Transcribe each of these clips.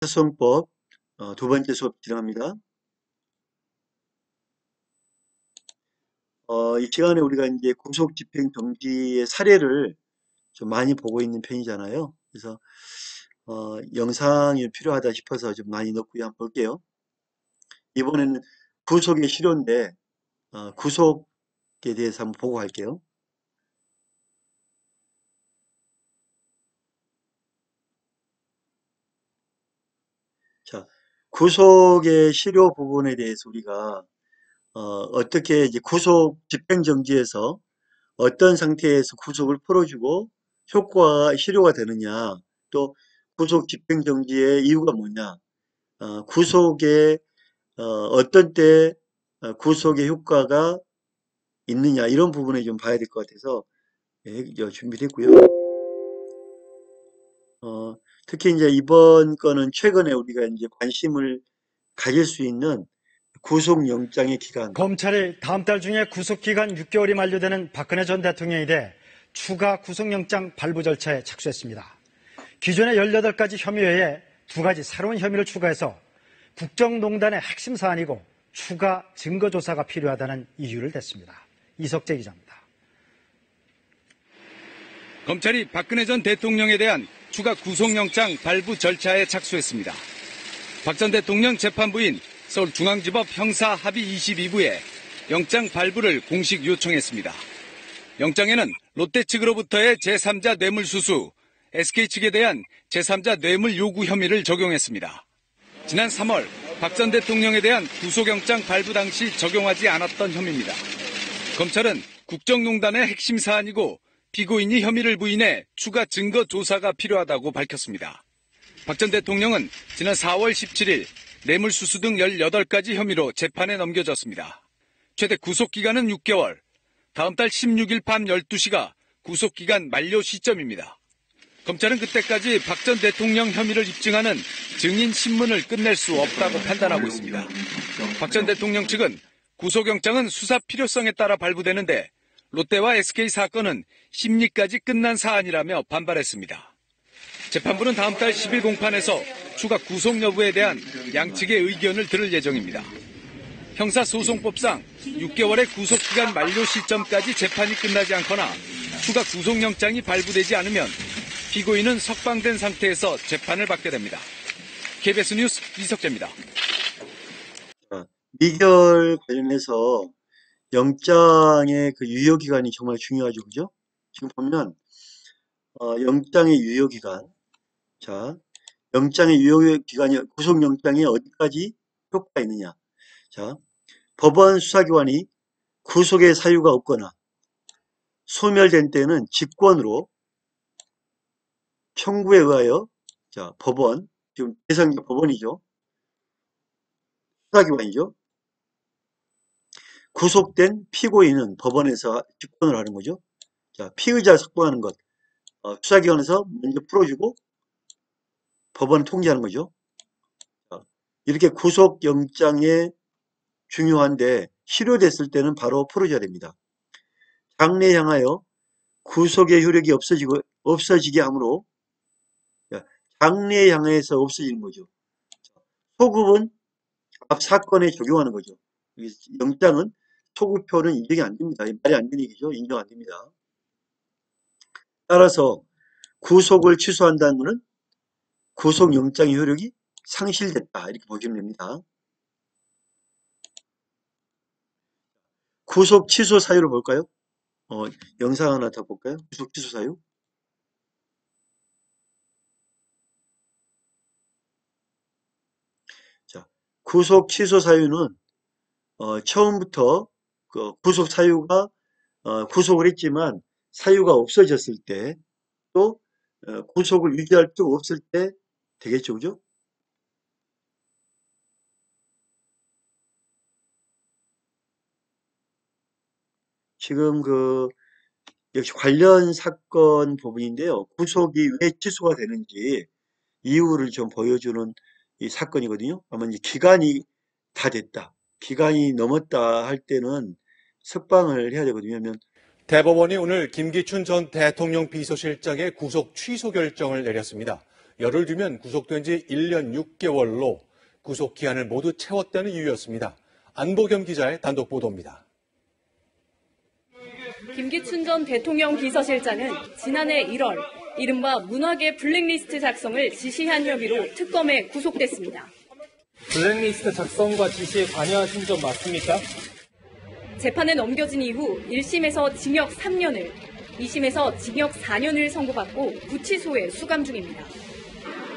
형사소송법 두 번째 수업 진행합니다. 이 시간에 우리가 이제 구속집행정지의 사례를 좀 많이 보고 있는 편이잖아요. 그래서 영상이 필요하다 싶어서 좀 많이 넣고요. 한번 볼게요. 이번에는 구속의 실효인데 구속에 대해서 한번 보고 갈게요. 자, 구속의 실효 부분에 대해서 우리가 어떻게 이제 구속 집행정지에서 어떤 상태에서 구속을 풀어주고 효과가 실효가 되느냐, 또 구속 집행정지의 이유가 뭐냐, 구속에 어떤 때 구속의 효과가 있느냐 이런 부분에 좀 봐야 될 것 같아서 준비를 했고요. 특히 이제 이번 건은 최근에 우리가 이제 관심을 가질 수 있는 구속영장의 기간. 검찰이 다음 달 중에 구속기간 6개월이 만료되는 박근혜 전 대통령에 대해 추가 구속영장 발부 절차에 착수했습니다. 기존의 18가지 혐의 외에 2가지 새로운 혐의를 추가해서 국정농단의 핵심 사안이고 추가 증거조사가 필요하다는 이유를 댔습니다. 이석재 기자입니다. 검찰이 박근혜 전 대통령에 대한 추가 구속영장 발부 절차에 착수했습니다. 박 전 대통령 재판부인 서울중앙지법 형사합의 22부에 영장 발부를 공식 요청했습니다. 영장에는 롯데 측으로부터의 제3자 뇌물수수, SK 측에 대한 제3자 뇌물 요구 혐의를 적용했습니다. 지난 3월 박 전 대통령에 대한 구속영장 발부 당시 적용하지 않았던 혐의입니다. 검찰은 국정농단의 핵심 사안이고 피고인이 혐의를 부인해 추가 증거 조사가 필요하다고 밝혔습니다. 박 전 대통령은 지난 4월 17일 뇌물수수 등 18가지 혐의로 재판에 넘겨졌습니다. 최대 구속기간은 6개월, 다음 달 16일 밤 12시가 구속기간 만료 시점입니다. 검찰은 그때까지 박 전 대통령 혐의를 입증하는 증인 신문을 끝낼 수 없다고 판단하고 있습니다. 박 전 대통령 측은 구속영장은 수사 필요성에 따라 발부되는데 롯데와 SK 사건은 심리까지 끝난 사안이라며 반발했습니다. 재판부는 다음 달 10일 공판에서 추가 구속 여부에 대한 양측의 의견을 들을 예정입니다. 형사소송법상 6개월의 구속기간 만료 시점까지 재판이 끝나지 않거나 추가 구속영장이 발부되지 않으면 피고인은 석방된 상태에서 재판을 받게 됩니다. KBS 뉴스 이석재입니다. 미결 관련해서 영장의 그 유효기간이 정말 중요하죠. 그죠? 지금 보면 영장의 유효기간, 자, 영장의 유효기간이 구속영장이 어디까지 효과가 있느냐. 자, 법원 수사기관이 구속의 사유가 없거나 소멸된 때는 직권으로 청구에 의하여, 자, 법원, 지금 대상자 법원이죠. 수사기관이죠. 구속된 피고인은 법원에서 직권을 하는 거죠. 자, 피의자 석방하는 것, 수사기관에서 먼저 풀어주고 법원을 통지하는 거죠. 이렇게 구속영장에 중요한데 실효됐을 때는 바로 풀어줘야 됩니다. 장래에 향하여 구속의 효력이 없어지게 하므로 장래에 향해서 없어지는 거죠. 소급은 앞 사건에 적용하는 거죠. 영장은 소급표는 인정이 안 됩니다. 말이 안 되는 얘기죠. 인정 안 됩니다. 따라서 구속을 취소한다는 것은 구속영장의 효력이 상실됐다. 이렇게 보시면 됩니다. 구속 취소 사유를 볼까요? 영상 하나 더 볼까요? 구속 취소 사유. 자, 구속 취소 사유는 처음부터 그 구속 사유가 구속을 했지만 사유가 없어졌을 때 또 구속을 유지할 필요가 없을 때 되겠죠, 그죠? 지금 역시 관련 사건 부분인데요. 구속이 왜 취소가 되는지 이유를 좀 보여주는 이 사건이거든요. 아마 이제 기간이 다 됐다. 기간이 넘었다 할 때는 석방을 해야 되거든요. 왜냐면 대법원이 오늘 김기춘 전 대통령 비서실장의 구속 취소 결정을 내렸습니다. 열흘 뒤면 구속된 지 1년 6개월로 구속 기한을 모두 채웠다는 이유였습니다. 안보겸 기자의 단독 보도입니다. 김기춘 전 대통령 비서실장은 지난해 1월 이른바 문화계 블랙리스트 작성을 지시한 혐의로 특검에 구속됐습니다. 블랙리스트 작성과 지시에 관여하신 점 맞습니까? 재판에 넘겨진 이후 1심에서 징역 3년을, 2심에서 징역 4년을 선고받고 구치소에 수감 중입니다.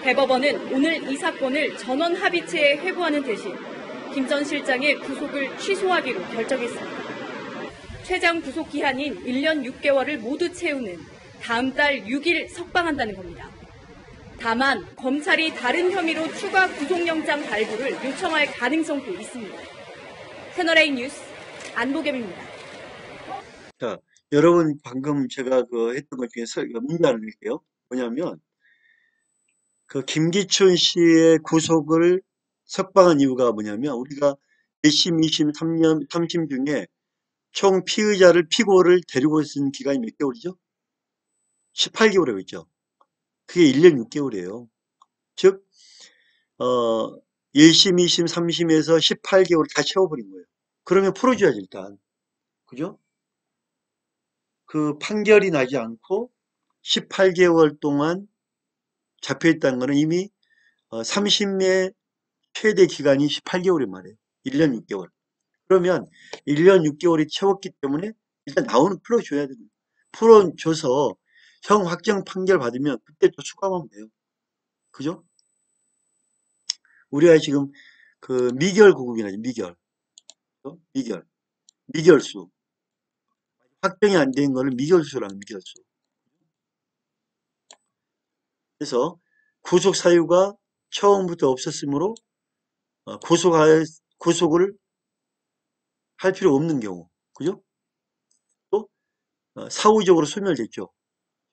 대법원은 오늘 이 사건을 전원 합의체에 회부하는 대신 김 전 실장의 구속을 취소하기로 결정했습니다. 최장 구속 기한인 1년 6개월을 모두 채우는 다음 달 6일 석방한다는 겁니다. 다만 검찰이 다른 혐의로 추가 구속영장 발부를 요청할 가능성도 있습니다. 채널A 뉴스 안보겸입니다. 자, 여러분 방금 제가 했던 것 중에 문제를 낼게요. 뭐냐면 김기춘 씨의 구속을 석방한 이유가 뭐냐면 우리가 1심, 2심, 3심 중에 총 피고를 데리고 있은 기간이 몇 개월이죠? 18개월이라고 했죠. 그게 1년 6개월이에요. 즉 1심, 2심, 3심에서 18개월 다 채워버린 거예요. 그러면 풀어줘야지 일단. 그죠? 그 판결이 나지 않고 18개월 동안 잡혀있다는 거는 이미 3심의 최대 기간이 18개월이란 말이에요. 1년 6개월. 그러면 1년 6개월이 채웠기 때문에 일단 나오는 풀어줘야 됩니다. 풀어줘서 형 확정 판결 받으면 그때 또 수감하면 돼요. 그죠? 우리가 지금 미결 구국이나 미결. 미결수. 확정이 안 된 거를 미결수라는 미결수. 그래서 구속 사유가 처음부터 없었으므로 구속을 할 필요 없는 경우, 그죠? 또 사후적으로 소멸됐죠.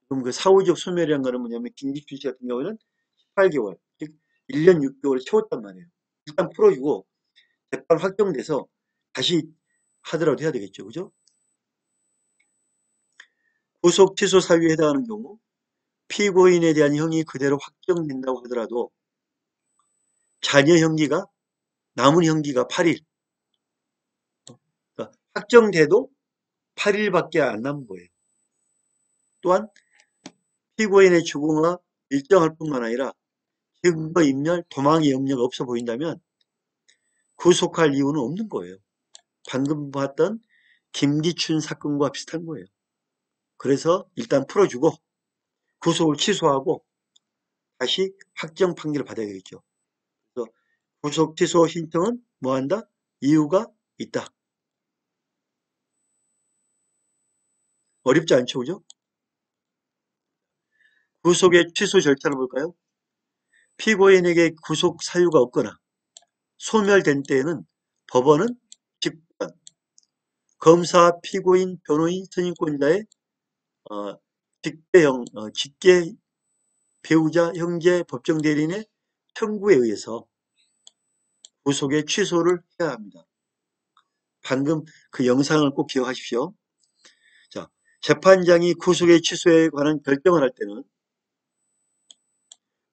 그럼 그 사후적 소멸이라는 거는 뭐냐면 김기춘 씨 같은 경우에는 18개월, 즉 1년 6개월을 채웠단 말이에요. 일단 풀어주고 재판 확정돼서 다시 하더라도 해야 되겠죠, 그죠? 구속 취소 사유에 해당하는 경우 피고인에 대한 형이 그대로 확정된다고 하더라도 자녀 형기가 남은 형기가 8일. 그러니까 확정돼도 8일밖에 안 남은 거예요. 또한 피고인의 주거가 일정할 뿐만 아니라 증거인멸, 도망의 염려가 없어 보인다면 구속할 이유는 없는 거예요. 방금 봤던 김기춘 사건과 비슷한 거예요. 그래서 일단 풀어주고 구속을 취소하고 다시 확정 판결을 받아야 되겠죠. 그래서 구속 취소 신청은 뭐한다? 이유가 있다. 어렵지 않죠, 그죠? 구속의 취소 절차를 볼까요? 피고인에게 구속 사유가 없거나 소멸된 때에는 법원은 직권, 검사, 피고인, 변호인, 선임권자의 직계 배우자, 형제, 법정 대리인의 청구에 의해서 구속의 취소를 해야 합니다. 방금 그 영상을 꼭 기억하십시오. 자, 재판장이 구속의 취소에 관한 결정을 할 때는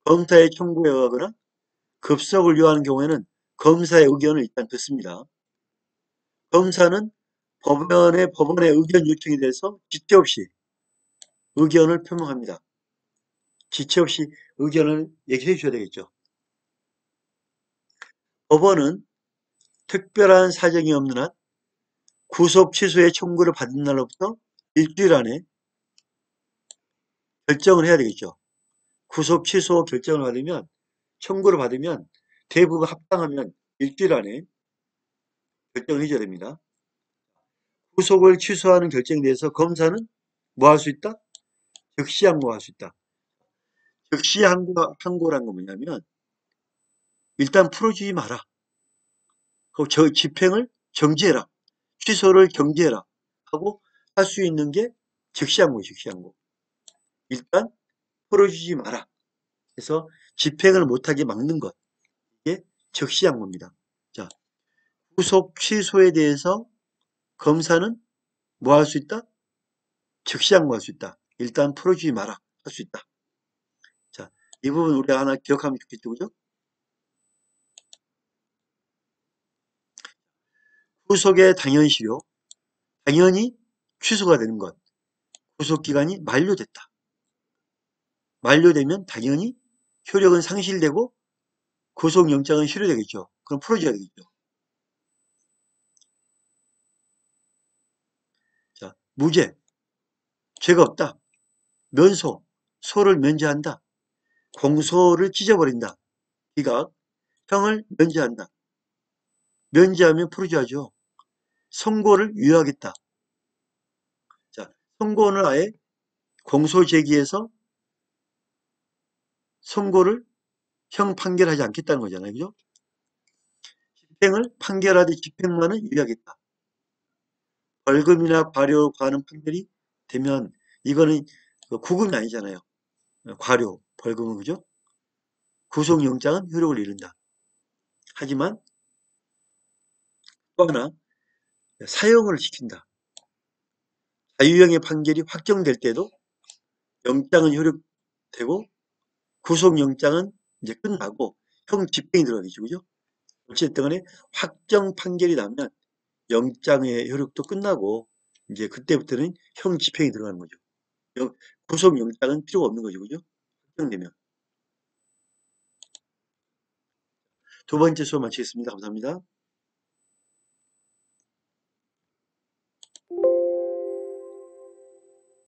검사의 청구에 의하거나 급속을 요하는 경우에는 검사의 의견을 일단 듣습니다. 검사는 법원의 의견 요청에 대해서 지체 없이 의견을 표명합니다. 지체 없이 의견을 얘기해 주셔야 되겠죠. 법원은 특별한 사정이 없는 한 구속 취소의 청구를 받은 날로부터 일주일 안에 결정을 해야 되겠죠. 구속 취소 결정을 받으면 청구를 받으면 대부분 합당하면 일주일 안에 결정을 해줘야 됩니다. 구속을 취소하는 결정에 대해서 검사는 뭐 할 수 있다? 즉시 항고할 수 있다. 즉시 항고란 건 뭐냐면 일단 풀어주지 마라. 저 집행을 정지해라. 취소를 경지해라. 하고 할 수 있는 게 즉시 항고예요. 즉시 항고. 일단 풀어주지 마라. 그래서 집행을 못하게 막는 것. 이게 즉시 항고입니다. 자, 구속 취소에 대해서 검사는 뭐 할 수 있다? 즉시 항고할 수 있다. 일단 풀어주지 마라. 할 수 있다. 자, 이 부분 우리가 하나 기억하면 좋겠죠, 그죠? 구속의 당연시효, 당연히 취소가 되는 것. 구속기간이 만료됐다. 만료되면 당연히 효력은 상실되고 구속영장은 실효되겠죠. 그럼 풀어줘야 되겠죠. 자, 무죄, 죄가 없다. 면소, 소를 면제한다. 공소를 찢어버린다. 기각, 형을 면제한다. 면제하면 풀어줘야죠. 선고를 유예하겠다. 자, 선고는 아예 공소 제기해서 선고를 형 판결하지 않겠다는 거잖아요. 그죠? 집행을 판결하되 집행만은 유예하겠다. 벌금이나 과료 과하는 판결이 되면 이거는 구금이 아니잖아요. 과료, 벌금은 그죠? 구속영장은 효력을 잃는다. 하지만 또 하나 사형을 시킨다. 자유형의 판결이 확정될 때도 영장은 효력되고 구속영장은 이제 끝나고 형 집행이 들어가겠죠. 그죠? 어쨌든 간에 확정 판결이 나면 영장의 효력도 끝나고 이제 그때부터는 형 집행이 들어가는 거죠. 구속영장은 필요가 없는 거죠. 그죠? 확정되면. 두 번째 수업 마치겠습니다. 감사합니다.